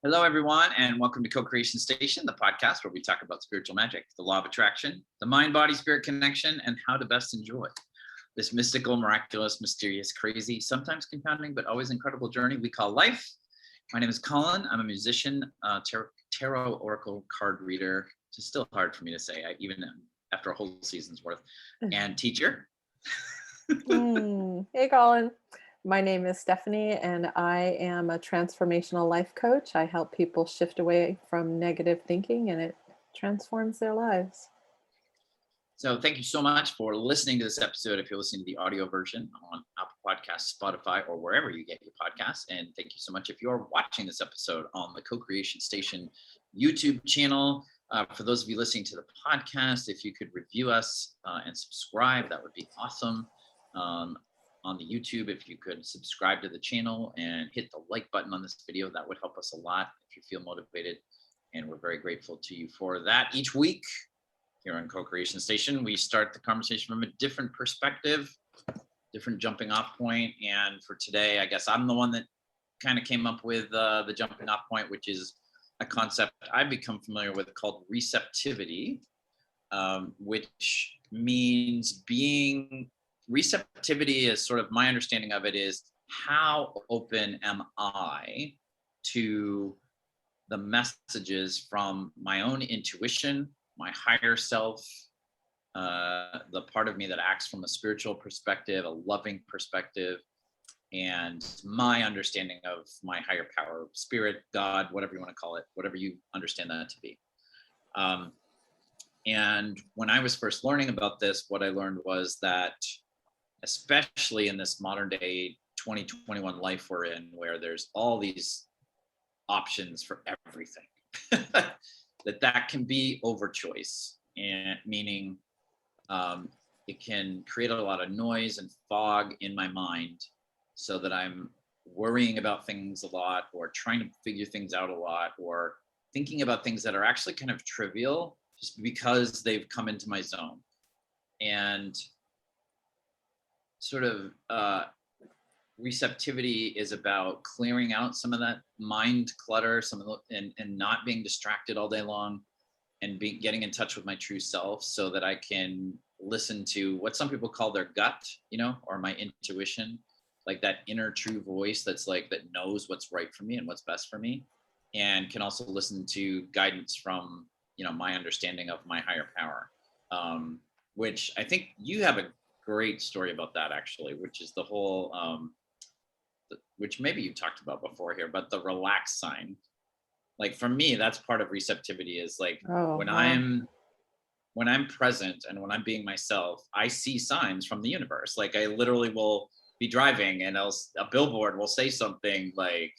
Hello, everyone, and welcome to Co-Creation Station, the podcast where we talk about spiritual magic, the law of attraction, the mind-body-spirit connection, and how to best enjoy this mystical, miraculous, mysterious, crazy, sometimes confounding, but always incredible journey we call life. My name is Collin. I'm a musician, tarot oracle card reader. It's still hard for me to say, even after a whole season's worth, and teacher. Hey, Collin. My name is Stephanie, and I am a transformational life coach. I help people shift away from negative thinking, and it transforms their lives. So thank you so much for listening to this episode. If you're listening to the audio version on Apple Podcasts, Spotify, or wherever you get your podcasts. And thank you so much if you're watching this episode on the Co-Creation Station YouTube channel. For those of you listening to the podcast, if you could review us and subscribe, that would be awesome. On the YouTube, if you could subscribe to the channel and hit the like button on this video, that would help us a lot if you feel motivated. And we're very grateful to you for that. Each week here on Co-Creation Station, we start the conversation from a different perspective, different jumping off point. And for today, I guess I'm the one that kind of came up with the jumping off point, which is a concept I've become familiar with called receptivity, which means receptivity is sort of my understanding of it is how open am I to the messages from my own intuition, my higher self, the part of me that acts from a spiritual perspective, a loving perspective, and my understanding of my higher power, spirit, God, whatever you want to call it, whatever you understand that to be. And when I was first learning about this, what I learned was that especially in this modern day 2021 life we're in, where there's all these options for everything, that can be overchoice, and meaning it can create a lot of noise and fog in my mind so that I'm worrying about things a lot or trying to figure things out a lot or thinking about things that are actually kind of trivial just because they've come into my zone. And sort of receptivity is about clearing out some of that mind clutter, and not being distracted all day long, and getting in touch with my true self so that I can listen to what some people call their gut, or my intuition, like that inner true voice that's like that knows what's right for me and what's best for me, and can also listen to guidance from my understanding of my higher power, which I think you have a great story about that actually, which is the whole which maybe you talked about before here, but the relax sign. Like for me, that's part of receptivity, is like when I'm present and when I'm being myself, I see signs from the universe. Like I literally will be driving and a billboard will say something like,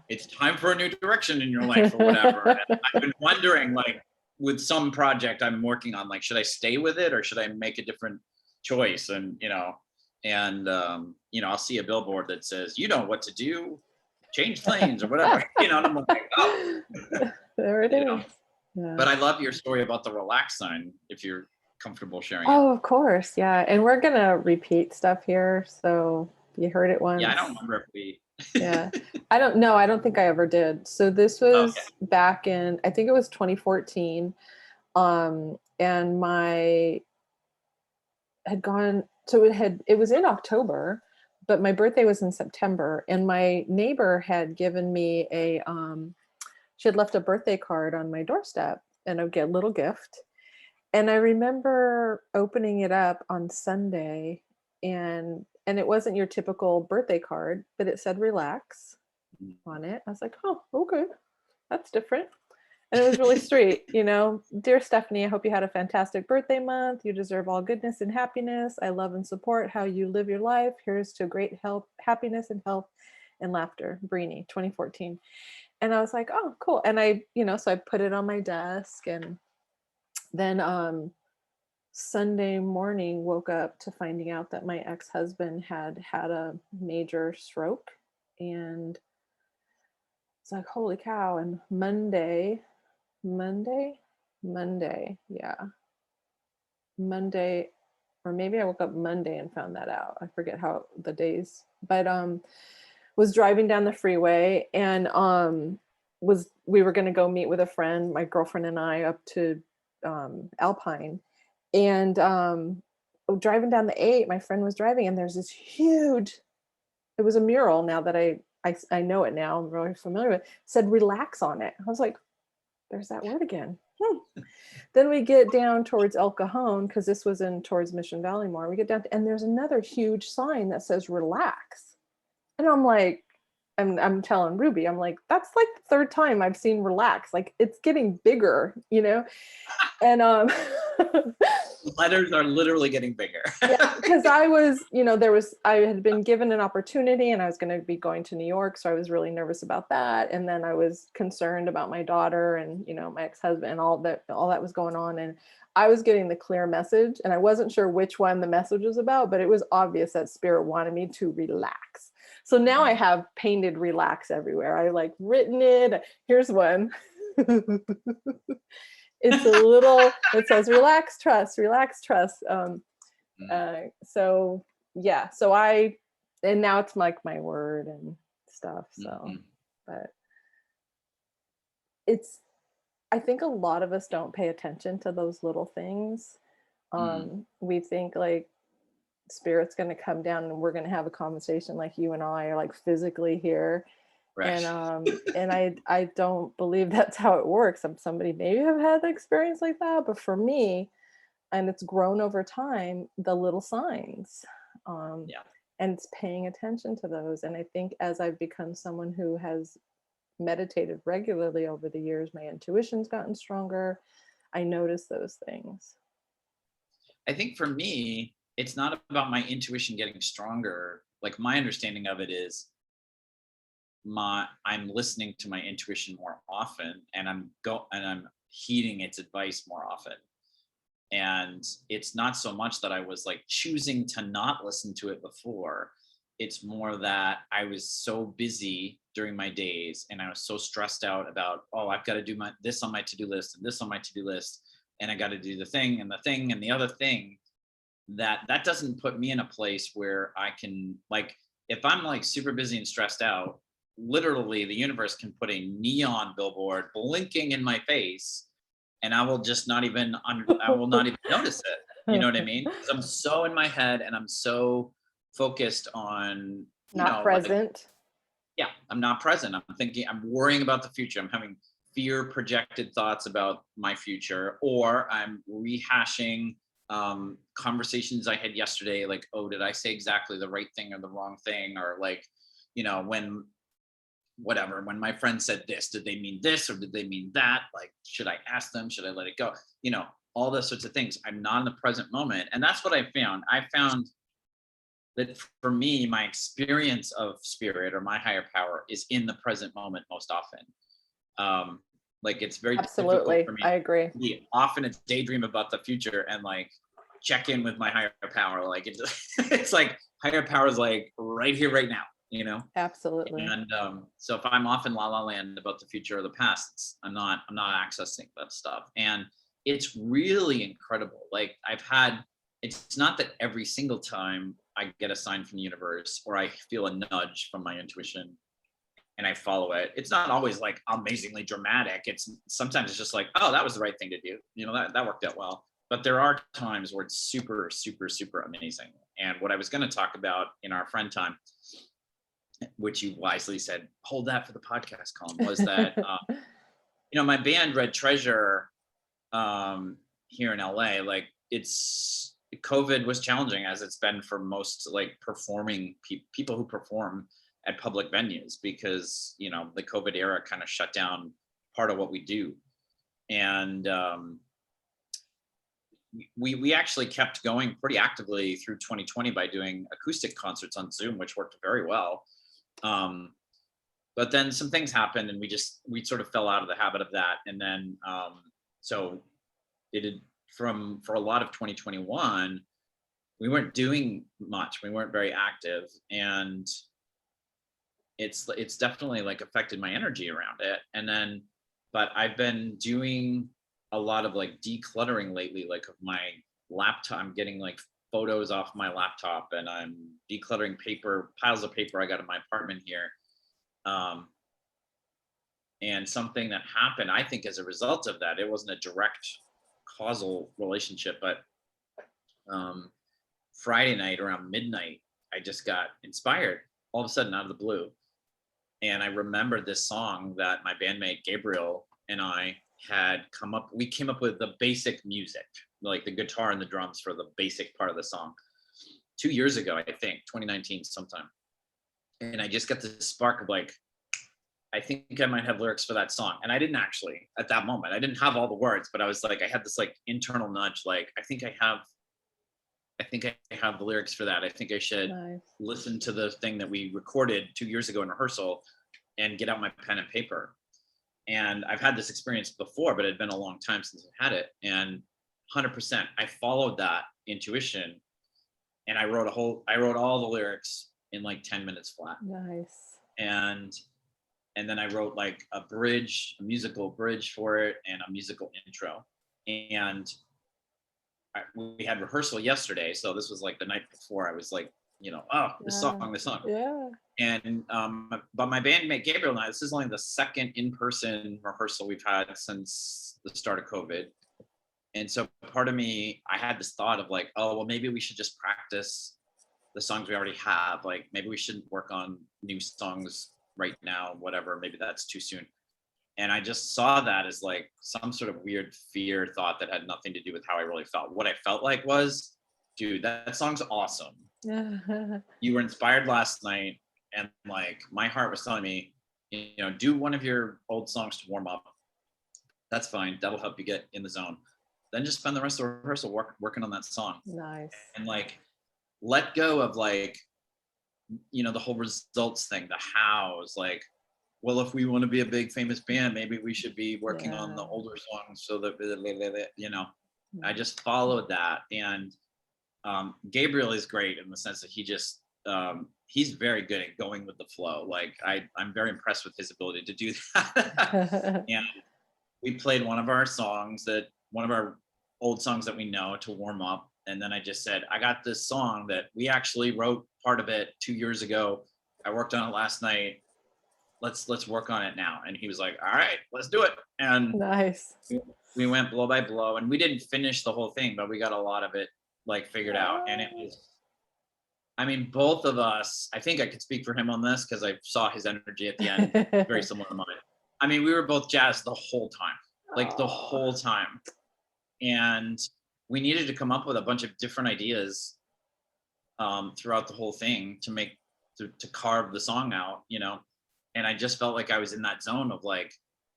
it's time for a new direction in your life or whatever. And I've been wondering, like with some project I'm working on, like, should I stay with it or should I make a different choice? And I'll see a billboard that says, you know what to do, change lanes or whatever, and I'm like, oh, there it is. Yeah. But I love your story about the relax sign, if you're comfortable sharing it. Of course. Yeah. And we're going to repeat stuff here. So you heard it once. Yeah. I don't remember if we, yeah. I don't know. I don't think I ever did. So this was back in, I think it was 2014. And my had gone, so it was in October, but my birthday was in September, and my neighbor had given me she had left a birthday card on my doorstep and a little gift. And I remember opening it up on Sunday, and it wasn't your typical birthday card, but it said relax on it. I was like, oh, okay, that's different. And it was really sweet, Dear Stephanie, I hope you had a fantastic birthday month. You deserve all goodness and happiness. I love and support how you live your life. Here's to great health, happiness, and health and laughter. Brini, 2014. And I was like, oh, cool. And I, so I put it on my desk, and then Sunday morning woke up to finding out that my ex-husband had a major stroke. And it's like, holy cow. And Monday, or maybe I woke up Monday and found that out. I forget how the days, but was driving down the freeway, and we were going to go meet with a friend, my girlfriend and I, up to Alpine, and driving down the 8, my friend was driving, and there's this huge, it was a mural. Now that I know it now, I'm really familiar with it, said relax on it. I was like, there's that word again. Then we get down towards El Cajon, because this was in towards Mission Valley more. We get down and there's another huge sign that says relax. And I'm like, I'm telling Ruby, I'm like, that's like the third time I've seen relax. Like, it's getting bigger, you know? And letters are literally getting bigger. yeah, because I was, I had been given an opportunity, and I was going to be going to New York. So I was really nervous about that. And then I was concerned about my daughter and, my ex-husband, and all that was going on. And I was getting the clear message, and I wasn't sure which one the message was about, but it was obvious that Spirit wanted me to relax. So now I have painted relax everywhere. I like written it. Here's one. It's a little, it says relax, trust, relax, trust. So yeah, and now it's like my word and stuff. So, but I think a lot of us don't pay attention to those little things. We think like Spirit's going to come down and we're going to have a conversation like you and I are like physically here. Right. And I don't believe that's how it works. Somebody maybe have had the experience like that, but for me, and it's grown over time, the little signs, and it's paying attention to those. And I think as I've become someone who has meditated regularly over the years, my intuition's gotten stronger. I notice those things. I think for me, it's not about my intuition getting stronger. Like, my understanding of it is I'm listening to my intuition more often, and I'm heeding its advice more often. And it's not so much that I was like choosing to not listen to it before. It's more that I was so busy during my days, and I was so stressed out about, I've got to do this on my to-do list and this on my to-do list, and I got to do the thing and the thing and the other thing, that doesn't put me in a place where I can, like, if I'm like super busy and stressed out, literally the universe can put a neon billboard blinking in my face, and I will just not even I will not even notice it. You know what I mean? Because I'm so in my head, and I'm so focused on not present. Like, I'm not present. I'm thinking, I'm worrying about the future. I'm having fear projected thoughts about my future, or I'm rehashing conversations I had yesterday, like, did I say exactly the right thing or the wrong thing? Or like, when my friend said this, did they mean this or did they mean that? Like, should I ask them? Should I let it go? All those sorts of things. I'm not in the present moment. And that's what I found. I found that for me, my experience of Spirit or my higher power is in the present moment most often. Like, it's very absolutely difficult for me. I agree. Often it's daydream about the future and like check in with my higher power. Like, it's like higher power is like right here, right now. Absolutely. And so if I'm off in la la land about the future or the past, I'm not accessing that stuff. And it's really incredible. Like, it's not that every single time I get a sign from the universe or I feel a nudge from my intuition and I follow it, it's not always like amazingly dramatic. Sometimes it's just like, that was the right thing to do. That worked out well. But there are times where it's super, super, super amazing. And what I was going to talk about in our friend time, which you wisely said, hold that for the podcast, Collin, was that, my band Red Treasure here in LA, like, COVID was challenging, as it's been for most like performing people who perform at public venues, because, the COVID era kind of shut down part of what we do. And we actually kept going pretty actively through 2020 by doing acoustic concerts on Zoom, which worked very well. But then some things happened, and we sort of fell out of the habit of that. And then, so it did for a lot of 2021, we weren't doing much. We weren't very active, and it's definitely like affected my energy around it. And then, but I've been doing a lot of like decluttering lately, like of my laptop. I'm getting like photos off my laptop, and I'm decluttering piles of paper I got in my apartment here. And something that happened, I think, as a result of that, it wasn't a direct causal relationship, but Friday night around midnight, I just got inspired all of a sudden out of the blue. And I remembered this song that my bandmate Gabriel and I had we came up with the basic music, like the guitar and the drums for the basic part of the song 2 years ago, I think, 2019 sometime. And I just got this spark of like, I think I might have lyrics for that song. And I didn't actually at that moment. I didn't have all the words, but I was like, I had this like internal nudge, like, I think I have the lyrics for that. I think I should listen to the thing that we recorded 2 years ago in rehearsal and get out my pen and paper. And I've had this experience before, but it had been a long time since I had it. And 100%, I followed that intuition, and I wrote all the lyrics in like 10 minutes flat. Nice. And then I wrote like a musical bridge for it, and a musical intro. And we had rehearsal yesterday, so this was like the night before. I was like, this song. Yeah. And but my bandmate Gabriel and I, this is only the second in-person rehearsal we've had since the start of COVID. And so part of me, I had this thought of like, oh, well, maybe we should just practice the songs we already have. Like, maybe we shouldn't work on new songs right now, whatever, maybe that's too soon. And I just saw that as like some sort of weird fear thought that had nothing to do with how I really felt. What I felt like was, dude, that song's awesome. You were inspired last night, and like my heart was telling me, do one of your old songs to warm up. That's fine. That'll help you get in the zone. Then just spend the rest of the rehearsal working on that song. Nice. And like let go of like, the whole results thing, the hows, like, well, if we want to be a big famous band, maybe we should be working on the older songs so that, I just followed that. And Gabriel is great in the sense that he just, he's very good at going with the flow. Like I'm very impressed with his ability to do that. And we played one of our old songs that we know to warm up. And then I just said, I got this song that we actually wrote part of it 2 years ago. I worked on it last night. Let's work on it now. And he was like, all right, let's do it. And nice. We went blow by blow, and we didn't finish the whole thing, but we got a lot of it like figured out. And it was, both of us, I think I could speak for him on this because I saw his energy at the end, very similar to mine. We were both jazzed the whole time, like the whole time. And we needed to come up with a bunch of different ideas throughout the whole thing to carve the song out, And I just felt like I was in that zone of like,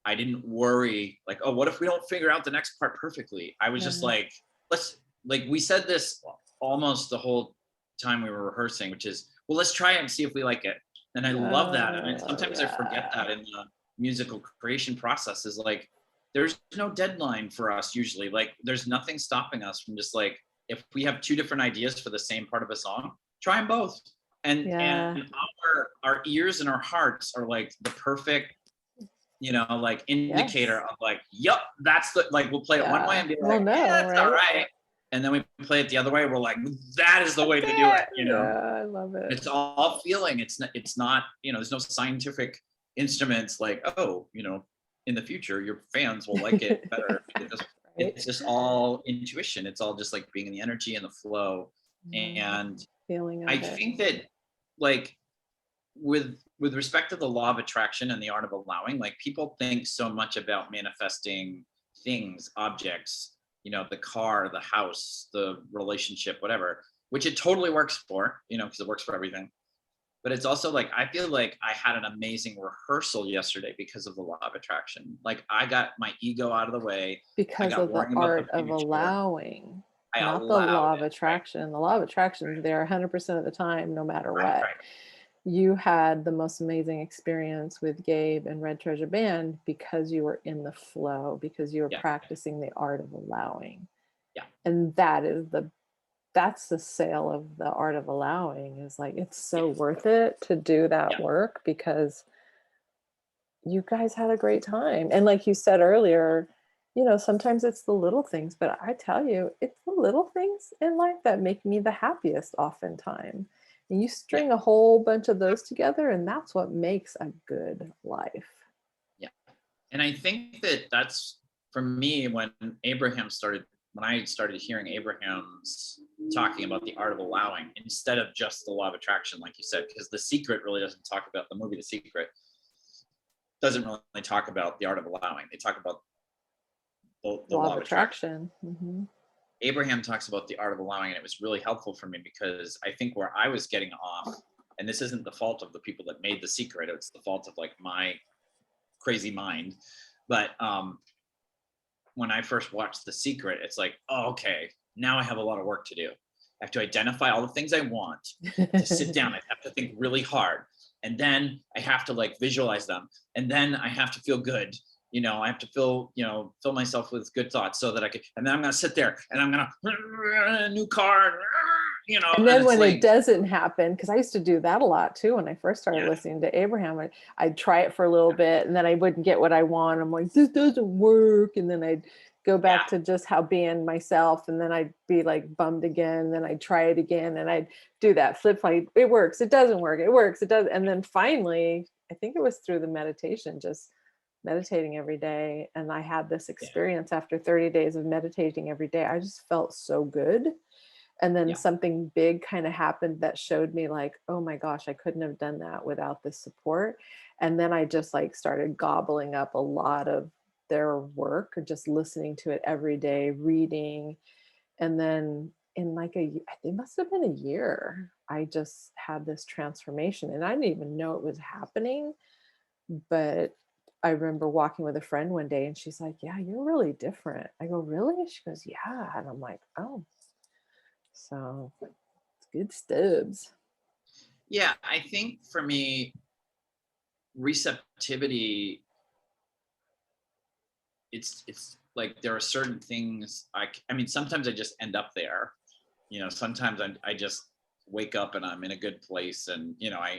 I didn't worry like, oh, what if we don't figure out the next part perfectly? I was just like, we said this almost the whole time we were rehearsing, which is, well, let's try it and see if we like it. And I love that. And sometimes I forget that in the musical creation process is like, there's no deadline for us usually. Like there's nothing stopping us from just like, if we have two different ideas for the same part of a song, try them both. And our ears and our hearts are like the perfect, like indicator of like, yep, that's the, like, we'll play it one way and be like, that's all right. And then we play it the other way. We're like, that is the way to do it. Yeah, I love it. It's all feeling. It's not, there's no scientific instruments like, oh, in the future, your fans will like it better. It's just all intuition. It's all just like being in the energy and the flow. And feeling I think that like with respect to the law of attraction and the art of allowing, like people think so much about manifesting things, objects, the car, the house, the relationship, whatever, which it totally works for, because it works for everything. But it's also like, I feel like I had an amazing rehearsal yesterday because of the law of attraction. Like I got my ego out of the way. Because of the art of allowing. Not the law of attraction. Right. The law of attraction is there 100% of the time, no matter what. Right. You had the most amazing experience with Gabe and Red Treasure Band because you were in the flow, because you were practicing the art of allowing. Yeah. And that's the sale of the art of allowing, is like, it's so worth it to do that work because you guys had a great time. And like you said earlier, sometimes it's the little things, but I tell you, it's the little things in life that make me the happiest oftentimes. And you string a whole bunch of those together, and that's what makes a good life. Yeah. And I think that that's for me when I started hearing Abraham's talking about the art of allowing instead of just the law of attraction, like you said, because The Secret really doesn't talk about the movie. The Secret doesn't really talk about the art of allowing. They talk about the law of attraction. Mm-hmm. Abraham talks about the art of allowing, and it was really helpful for me because I think where I was getting off, and this isn't the fault of the people that made The Secret, it's the fault of like my crazy mind. But when I first watched The Secret, it's like, oh, okay, now I have a lot of work to do. I have to identify all the things I want, to sit down. I have to think really hard. And then I have to like visualize them. And then I have to feel good. I have to fill myself with good thoughts so that I can, and then I'm going to sit there and I'm going to new car, And then when like, it doesn't happen, because I used to do that a lot too when I first started listening to Abraham, I'd try it for a little bit and then I wouldn't get what I want. I'm like, this doesn't work. And then I'd go back to just how being myself, and then I'd be like bummed again, and then I'd try it again, and I'd do that flip fight. It works, it doesn't work, it works, it does. And then finally, I think it was through the meditation, just meditating every day. And I had this experience after 30 days of meditating every day. I just felt so good. And then something big kind of happened that showed me like, oh my gosh, I couldn't have done that without this support. And then I just like started gobbling up a lot of their work, or just listening to it every day, reading. And then in like it must have been a year, I just had this transformation, and I didn't even know it was happening. But I remember walking with a friend one day and she's like, yeah, you're really different. I go, really? She goes, yeah. And I'm like, oh, so it's good stubs. Yeah, I think for me, receptivity, it's like there are certain things I mean, sometimes I just end up there. Sometimes I just wake up and I'm in a good place, and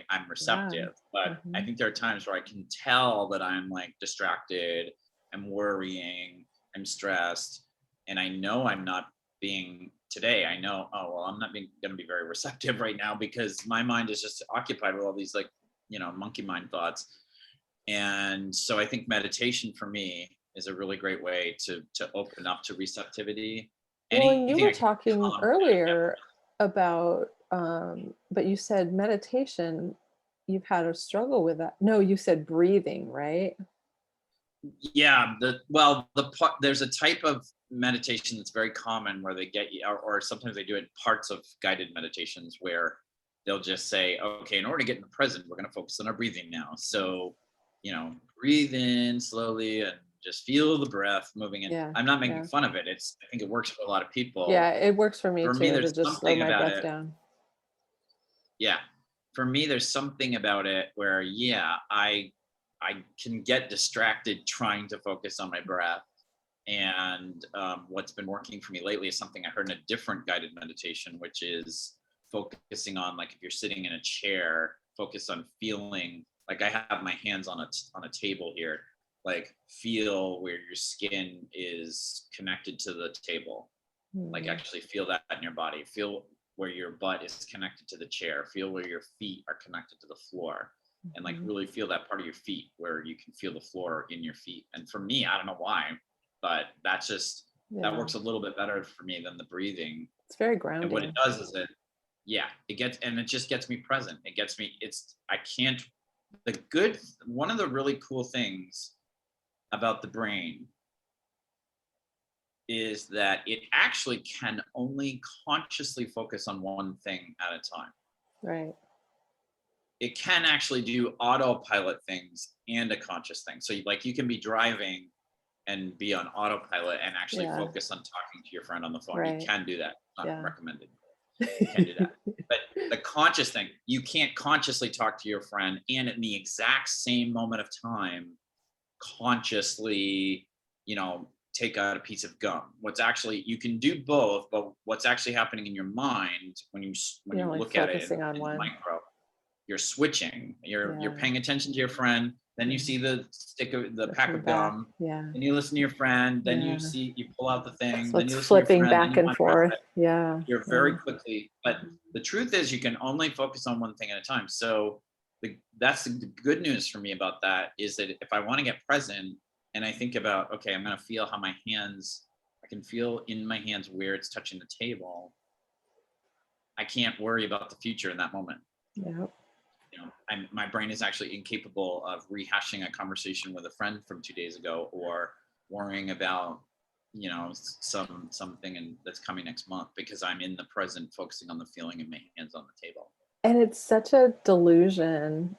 I'm receptive. But I think there are times where I can tell that I'm like distracted, I'm worrying, I'm stressed, and I know I'm not being today. I know, oh well, I'm not going to be very receptive right now because my mind is just occupied with all these like monkey mind thoughts. And so I think meditation for me is a really great way to open up to receptivity. Well, and you Anything were I can talking calm earlier about, but you said meditation, you've had a struggle with that. No, you said breathing, right? Yeah, there's a type of meditation that's very common where they get you, or sometimes they do it in parts of guided meditations where they'll just say, okay, in order to get in the present, we're going to focus on our breathing now. So, breathe in slowly and just feel the breath moving in. Yeah. I'm not making fun of it. I think it works for a lot of people. Yeah, it works for me For me, too, to there's just slow something my about breath it. down. Yeah. For me, there's something about it where, I can get distracted trying to focus on my breath. And what's been working for me lately is something I heard in a different guided meditation, which is focusing on, like, if you're sitting in a chair, focus on feeling, like I have my hands on a table here, like feel where your skin is connected to the table. Like actually feel that in your body. Feel where your butt is connected to the chair. Feel where your feet are connected to the floor. And like really feel that part of your feet where you can feel the floor in your feet. And for me, I don't know why, but that's just that works a little bit better for me than the breathing. It's very grounding. And what it does is it just gets me present. It gets me, one of the really cool things about the brain is that it actually can only consciously focus on one thing at a time. Right. It can actually do autopilot things and a conscious thing. So you can be driving and be on autopilot and actually focus on talking to your friend on the phone. Right. You can do that. Not recommended. You can do that. But the conscious thing, you can't consciously talk to your friend and in the exact same moment of time consciously, take out a piece of gum. You can do both, but what's actually happening in your mind when you look at it in micro, you're switching, you're paying attention to your friend, then you see the stick of the pack of gum, and you listen to your friend, then you pull out the thing, so then you it's listen flipping to your friend, back and forth. You're very quickly, but the truth is you can only focus on one thing at a time. So that's the good news for me about that is that if I want to get present, and I think about, okay, I'm going to feel how my hands, I can feel in my hands where it's touching the table. I can't worry about the future in that moment. Yeah. My brain is actually incapable of rehashing a conversation with a friend from 2 days ago, or worrying about, something that's coming next month, because I'm in the present, focusing on the feeling of my hands on the table. And it's such a illusion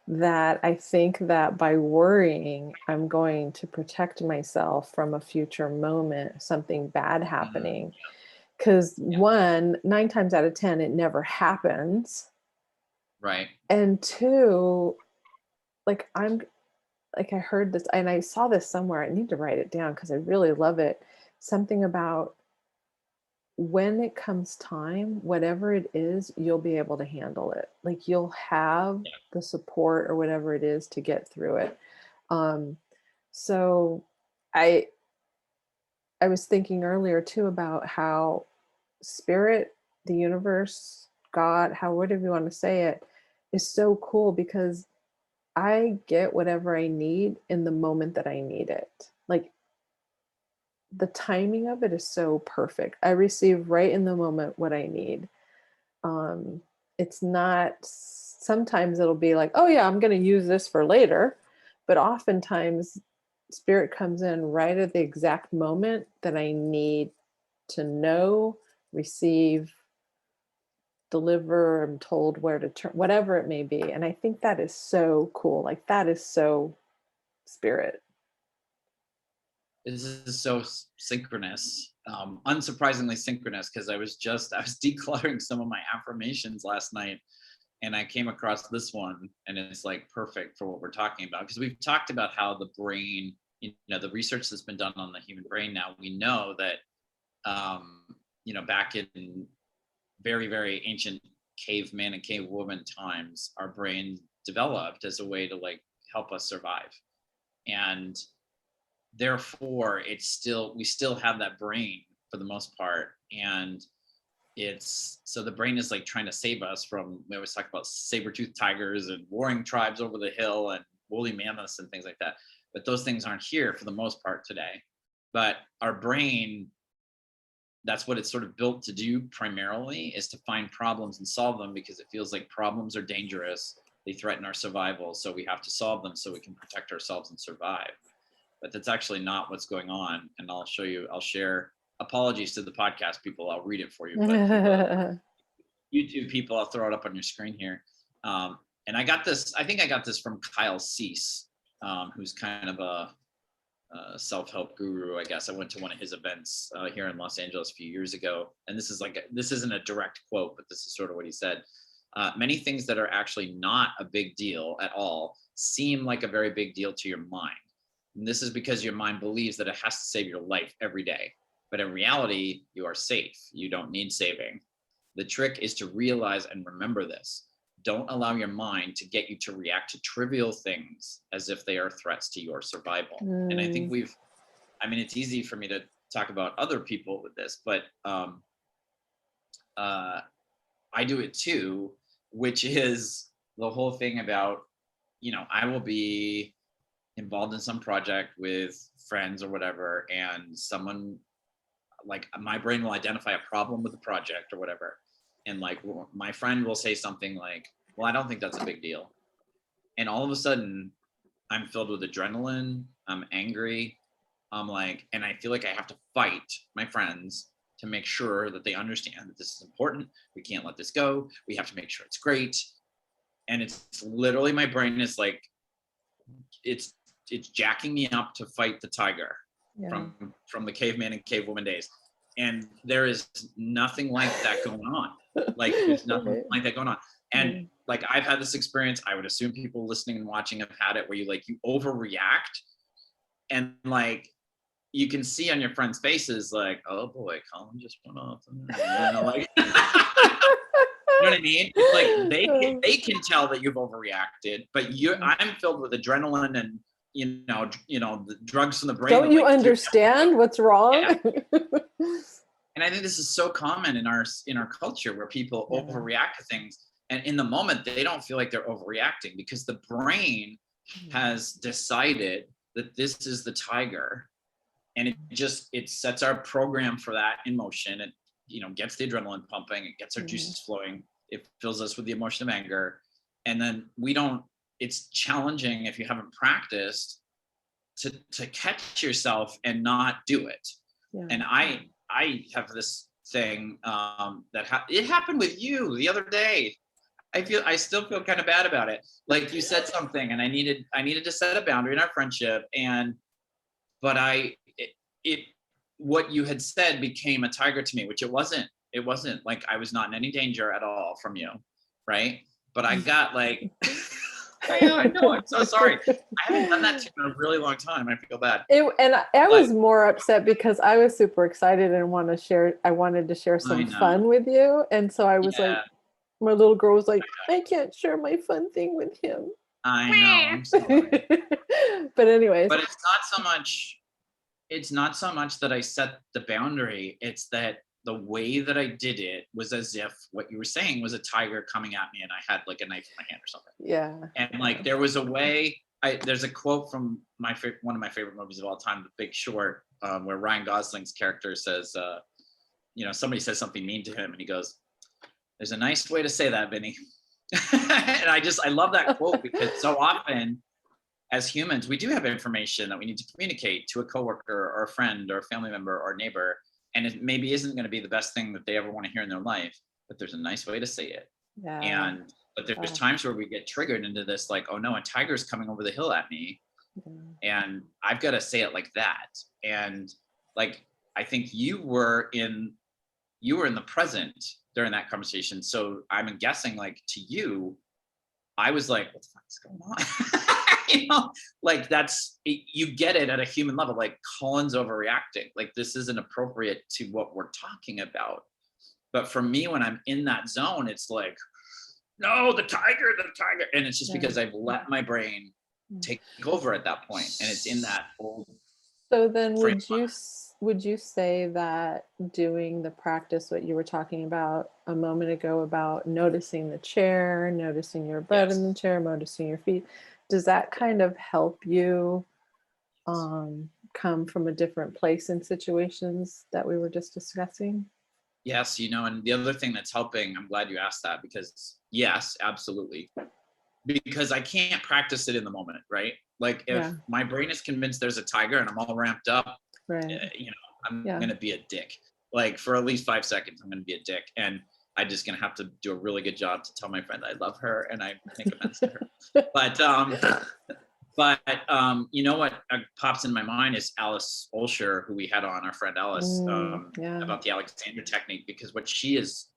that I think that by worrying, I'm going to protect myself from a future moment, something bad happening. Because 9 times out of 10, it never happens. Right. And 2, like I heard this and I saw this somewhere. I need to write it down because I really love it. Something about when it comes time, whatever it is, you'll be able to handle it. Like you'll have the support or whatever it is to get through it. So I was thinking earlier too about how spirit, the universe, God, whatever you want to say it, is so cool because I get whatever I need in the moment that I need it. Like the timing of it is so perfect. I receive right in the moment what I need. It's not, sometimes it'll be like, oh yeah, I'm going to use this for later. But oftentimes spirit comes in right at the exact moment that I need to know, receive, deliver, I'm told where to turn, whatever it may be. And I think that is so cool. Like that is so spirit. This is so synchronous, unsurprisingly synchronous, because I was decluttering some of my affirmations last night, and I came across this one, and it's like perfect for what we're talking about, because we've talked about how the brain, the research that's been done on the human brain now, we know that, back in very, very ancient caveman and cavewoman times, our brain developed as a way to like help us survive. And therefore we still have that brain for the most part. And so the brain is like trying to save us from, we always talk about saber-toothed tigers and warring tribes over the hill and woolly mammoths and things like that. But those things aren't here for the most part today. But our brain, that's what it's sort of built to do primarily, is to find problems and solve them, because it feels like problems are dangerous. They threaten our survival. So we have to solve them so we can protect ourselves and survive. But that's actually not what's going on. And I'll share, apologies to the podcast people, I'll read it for you. But YouTube people, I'll throw it up on your screen here. And I think I got this from Kyle Cease, who's kind of a self-help guru, I guess. I went to one of his events here in Los Angeles a few years ago. And this isn't a direct quote, but this is sort of what he said. Many things that are actually not a big deal at all seem like a very big deal to your mind. And this is because your mind believes that it has to save your life every day. But in reality, you are safe. You don't need saving. The trick is to realize and remember this. Don't allow your mind to get you to react to trivial things as if they are threats to your survival. And I think it's easy for me to talk about other people with this, but I do it too, which is the whole thing about, I will be involved in some project with friends or whatever, and someone, like, my brain will identify a problem with the project or whatever, and like my friend will say something like, well, I don't think that's a big deal, and all of a sudden I'm filled with adrenaline, I'm angry, I'm like, and I feel like I have to fight my friends to make sure that they understand that this is important, we can't let this go, we have to make sure it's great. And it's literally, my brain is like, it's jacking me up to fight the tiger from the caveman and cavewoman days. And there is nothing like that going on. Like there's nothing like that going on. And like, I've had this experience, I would assume people listening and watching have had it, where you overreact, and like you can see on your friends' faces like, oh boy, Collin just went off. Like, you know what I mean? It's like they can tell that you've overreacted, but I'm filled with adrenaline and the drugs from the brain. Don't you understand what's wrong? Yeah. And I think this is so common in our culture, where people overreact to things, and in the moment they don't feel like they're overreacting, because the brain has decided that this is the tiger, and it sets our program for that in motion. It, you know, gets the adrenaline pumping, it gets our juices flowing, it fills us with the emotion of anger. And then it's challenging if you haven't practiced to catch yourself and not do it. And I have this thing it happened with you the other day. I still feel kind of bad about it. Like, you said something and I needed to set a boundary in our friendship, but what you had said became a tiger to me, which it wasn't like I was not in any danger at all from you, right? But I got like I know, I'm so sorry. I haven't done that to you in a really long time. I feel bad. I was more upset because I was super excited and I wanted to share some fun with you. And so I was like, my little girl was like, I can't share my fun thing with him. I know, I'm sorry. But anyways. But it's not so much that I set the boundary. It's that the way that I did it was as if what you were saying was a tiger coming at me and I had like a knife in my hand or something. Yeah. And like, there was a way, there's a quote from one of my favorite movies of all time, The Big Short, where Ryan Gosling's character says, somebody says something mean to him and he goes, "There's a nice way to say that, Vinny." And I love that quote, because so often as humans, we do have information that we need to communicate to a coworker or a friend or a family member or a neighbor. And it maybe isn't going to be the best thing that they ever want to hear in their life, but there's a nice way to say it. Yeah. But there's times where we get triggered into this, like, oh no, a tiger's coming over the hill at me. And I've got to say it like that. And like, I think you were in the present during that conversation. So I'm guessing, like, to you, I was like, what the fuck is going on? Like, you get it at a human level, like, Collin's overreacting. Like, this isn't appropriate to what we're talking about. But for me, when I'm in that zone, it's like, no, the tiger. And it's just because I've let my brain take over at that point. And it's in that old. So then would you say that doing the practice, what you were talking about a moment ago, about noticing the chair, noticing your butt in the chair, noticing your feet, does that kind of help you come from a different place in situations that we were just discussing? Yes, and the other thing that's helping, I'm glad you asked that, because yes, absolutely. Because I can't practice it in the moment, right? Like, if my brain is convinced there's a tiger and I'm all ramped up, right. I'm going to be a dick. Like, for at least 5 seconds, I'm going to be a dick. And I'm just going to have to do a really good job to tell my friend I love her and I make amends to her. But you know what pops in my mind is Alice Olsher, who we had on, our friend Alice, about the Alexander technique, because what she is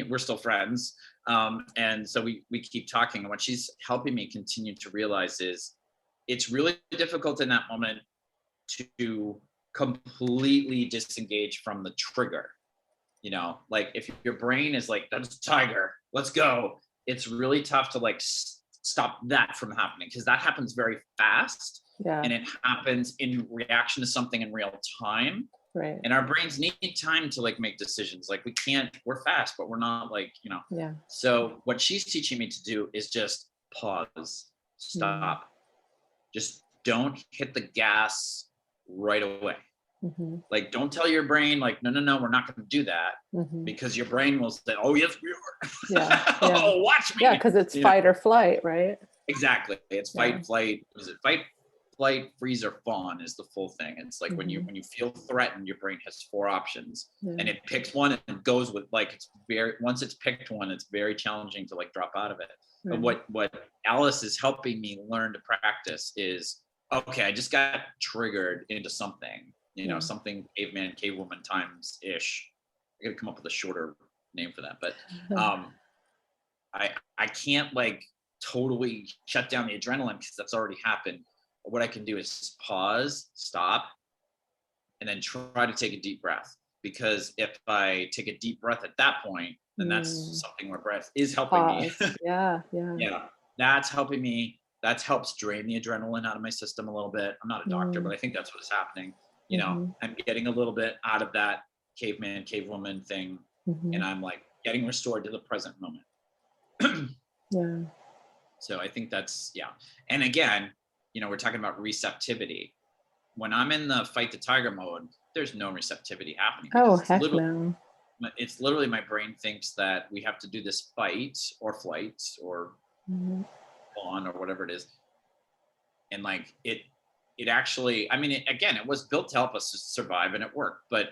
we're still friends. And so we keep talking, and what she's helping me continue to realize is it's really difficult in that moment to completely disengage from the trigger. Like, if your brain is like, that's a tiger, let's go, it's really tough to like stop that from happening, because that happens very fast. And it happens in reaction to something in real time. Right. And our brains need time to like make decisions. Like, we're fast, but we're not like, So what she's teaching me to do is just pause, stop, just don't hit the gas right away. Like, don't tell your brain like, no, we're not going to do that, because your brain will say, oh yes, we are. Oh, watch me. Yeah, because it's fight or flight, right? Exactly. It's fight, flight. Is it fight, flight, freeze, or fawn is the full thing. It's like when you feel threatened, your brain has 4 options, and it picks one and goes with, like, once it's picked one, it's very challenging to like drop out of it. But what Alice is helping me learn to practice is, okay, I just got triggered into something. Something caveman, cavewoman times ish. I gotta come up with a shorter name for that. But I can't like totally shut down the adrenaline, because that's already happened. But what I can do is pause, stop, and then try to take a deep breath. Because if I take a deep breath at that point, then that's something where breath is helping me. Yeah. That's helping me. That helps drain the adrenaline out of my system a little bit. I'm not a doctor, but I think that's what's happening. I'm getting a little bit out of that caveman, cavewoman thing, and I'm like getting restored to the present moment. So I think that's, and again, we're talking about receptivity. When I'm in the fight the tiger mode, there's no receptivity happening. Oh, Because heck no. it's literally my brain thinks that we have to do this fight or flight or fawn or whatever it is. And like it actually, I mean, again, it was built to help us to survive and it worked, but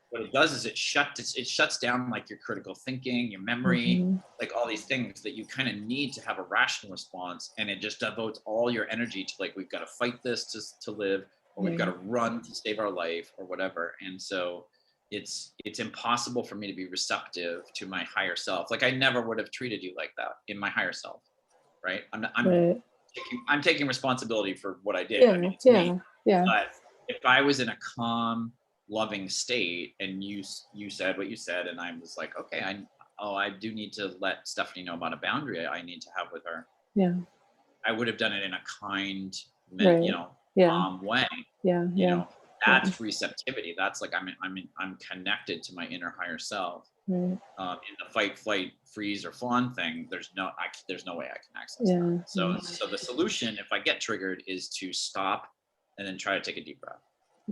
what it does is it shuts down like your critical thinking, your memory, like all these things that you kind of need to have a rational response. And it just devotes all your energy to like, we've got to fight this to live, or we've got to run to save our life or whatever. And so it's impossible for me to be receptive to my higher self. Like I never would have treated you like that in my higher self. Right. I'm taking responsibility for what I did. I mean, it's me. But if I was in a calm, loving state and you said what you said, and I was like, okay, I do need to let Stephanie know about a boundary I need to have with her. Yeah. I would have done it in a kind, calm way. That's receptivity. That's like I'm connected to my inner higher self. In the fight, flight, freeze, or fawn thing, there's no way I can access that. So the solution, if I get triggered, is to stop and then try to take a deep breath.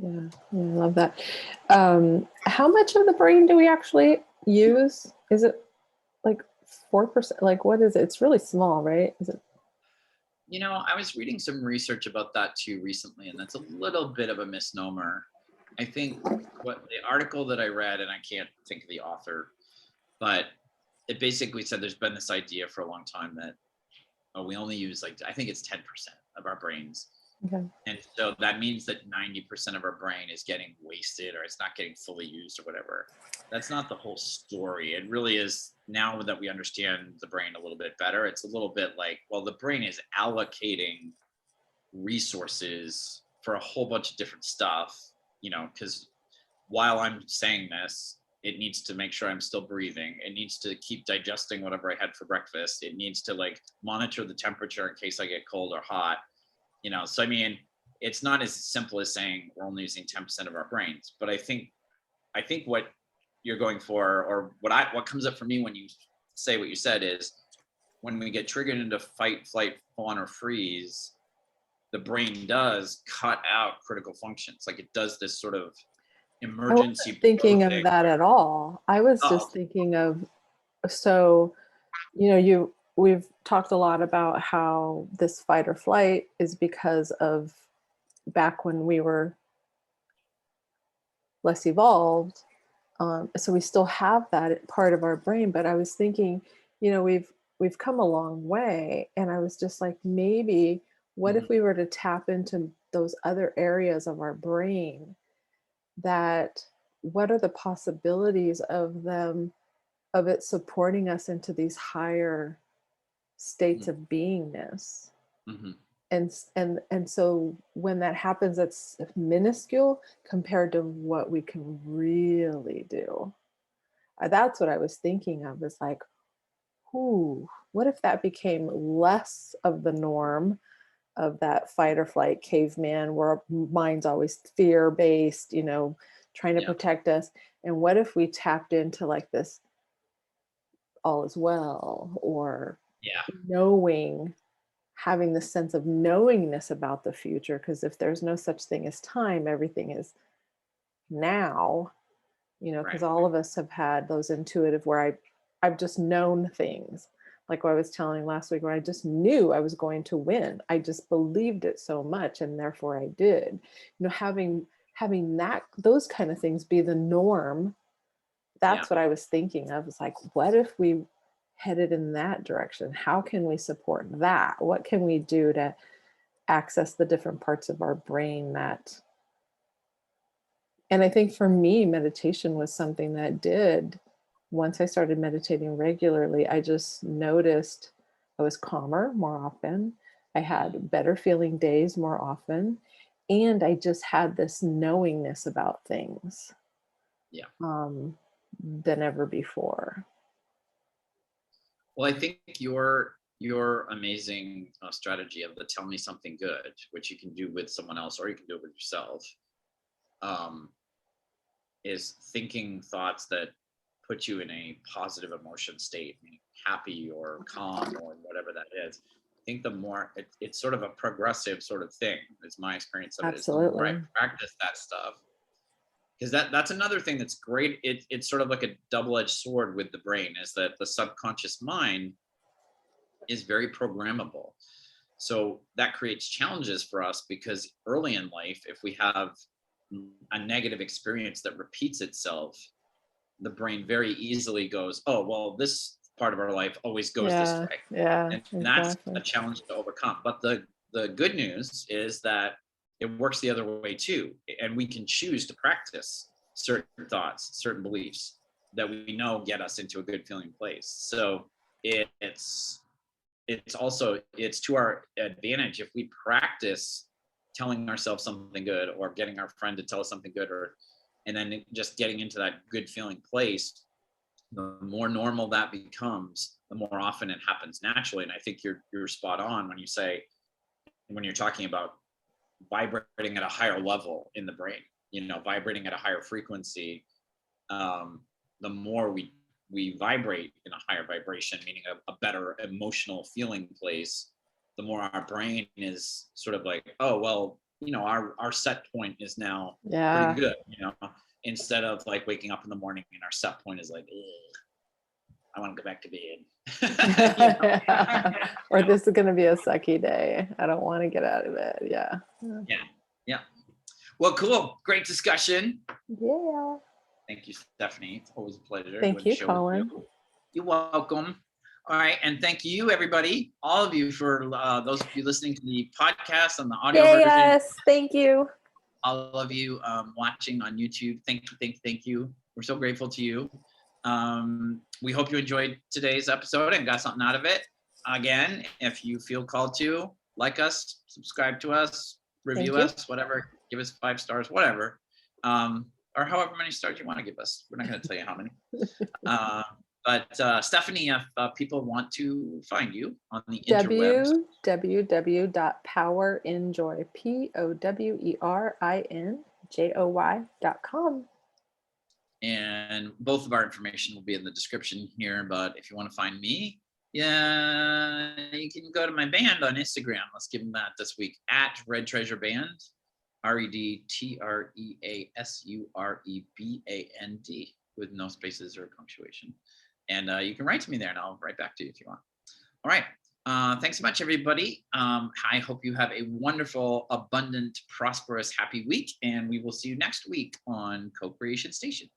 Yeah, I love that. How much of the brain do we actually use? Is it like 4%? Like what is it? It's really small, right? Is it? I was reading some research about that too recently, and that's a little bit of a misnomer. I think what the article that I read, and I can't think of the author, but it basically said there's been this idea for a long time that we only use I think it's 10% of our brains. Okay. And so that means that 90% of our brain is getting wasted or it's not getting fully used or whatever. That's not the whole story. It really is, now that we understand the brain a little bit better, it's a little bit like, well, the brain is allocating resources for a whole bunch of different stuff, because while I'm saying this, it needs to make sure I'm still breathing. It needs to keep digesting whatever I had for breakfast. It needs to like monitor the temperature in case I get cold or hot. So I mean, it's not as simple as saying we're only using 10% of our brains, but I think what you're going for, or what comes up for me when you say what you said, is when we get triggered into fight, flight, fawn, or freeze, the brain does cut out critical functions. Like it does this sort of emergency. I wasn't thinking of that at all. I was just thinking of, so, we've talked a lot about how this fight or flight is because of back when we were less evolved. So we still have that part of our brain, but I was thinking, we've come a long way. And I was just like, maybe what if we were to tap into those other areas of our brain, what are the possibilities of it supporting us into these higher states of beingness. And so when that happens, it's minuscule compared to what we can really do. That's what I was thinking of, is like, what if that became less of the norm of that fight or flight caveman, where our mind's always fear-based, trying to protect us. And what if we tapped into like this all is well, or having the sense of knowingness about the future? Because if there's no such thing as time, everything is now, because all of us have had those intuitive where I've just known things. Like what I was telling last week, where I just knew I was going to win. I just believed it so much, and therefore I did. Having those kind of things be the norm. That's what I was thinking of. It's like, what if we headed in that direction? How can we support that? What can we do to access the different parts of our brain that? And I think for me, meditation was something that did. Once I started meditating regularly, I just noticed I was calmer more often. I had better feeling days more often. And I just had this knowingness about things than ever before. Well, I think your amazing strategy of the tell me something good, which you can do with someone else or you can do it with yourself, is thinking thoughts that put you in a positive emotion state, happy or calm or whatever that is. I think the more it's sort of a progressive sort of thing, is my experience of it. Is the more I Absolutely. practice that stuff, because that's another thing that's great. It's sort of like a double-edged sword with the brain, is that the subconscious mind is very programmable. So that creates challenges for us, because early in life, if we have a negative experience that repeats itself, the brain very easily goes, oh, well, this part of our life always goes this Yeah. way. Yeah. And that's Exactly. a challenge to overcome. But the good news is that it works the other way too. And we can choose to practice certain thoughts, certain beliefs that we know get us into a good feeling place. So it's also, it's to our advantage if we practice telling ourselves something good, or getting our friend to tell us something good, or and then just getting into that good feeling place. The more normal that becomes, the more often it happens naturally. And I think you're spot on when you say, when you're talking about vibrating at a higher level in the brain, vibrating at a higher frequency. The more we vibrate in a higher vibration, meaning a better emotional feeling place, the more our brain is sort of like, oh, well, our set point is now Yeah. pretty good, instead of like waking up in the morning and our set point is like, I want to go back to bed. Or this is going to be a sucky day. I don't want to get out of bed. Yeah. Yeah. Well, cool. Great discussion. Yeah. Thank you, Stephanie. It's always a pleasure. Thank you, Collin. You're welcome. All right. And thank you, everybody, all of you, for those of you listening to the podcast on the audio version. Yes. Thank you. All of you watching on YouTube. Thank you. We're so grateful to you. We hope you enjoyed today's episode and got something out of it. Again, if you feel called to, like us, subscribe to us, review us, whatever, give us 5 stars, whatever. Or however many stars you want to give us. We're not going to tell you how many. But Stephanie, if people want to find you on the interwebs, www.powerinjoy, powerinjoy.com. And both of our information will be in the description here. But if you want to find me, yeah, you can go to my band on Instagram. Let's give them that this week, at Red Treasure Band, REDTREASUREBAND, with no spaces or punctuation. And you can write to me there, and I'll write back to you if you want. All right. Thanks so much, everybody. I hope you have a wonderful, abundant, prosperous, happy week. And we will see you next week on Co-Creation Station.